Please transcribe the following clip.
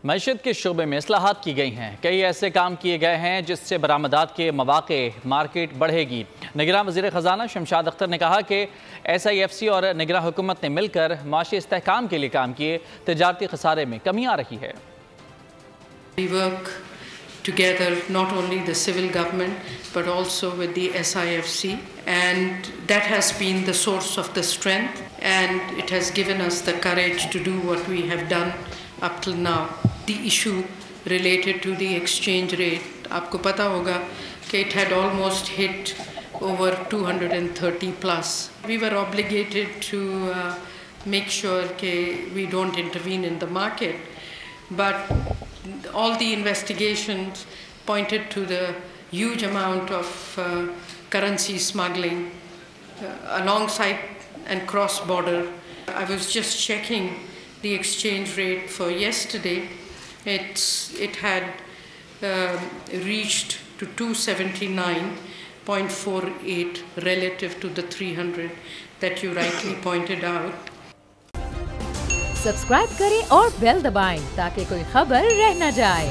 मईशत के शुबे में इस्लाहात की गई हैं। कई ऐसे काम किए गए हैं जिससे बरामदात के मौके मार्केट बढ़ेगी। निगरान वज़ीर ख़जाना शमशाद अख्तर ने कहा कि SIFC और निगरान हुकूमत ने मिलकर माशी इस्तेहकाम के लिए काम किए, तजारती खसारे में कमी आ रही है। We work together, not only the civil government but also with the SIFC, and that has been the source of the strength, and it has given us the courage to do what we have done up till now. The issue related to the exchange rate, आपको पता होगा कि it had almost hit over 230 plus. We were obligated to make sure that we don't intervene in the market, but all the investigations pointed to the huge amount of currency smuggling alongside and cross-border. I was just checking the exchange rate for yesterday. It had reached to 279.48 relative to the 300 that you rightly pointed out. Subscribe करें और bell दबाएं ताकि कोई खबर रह न जाए।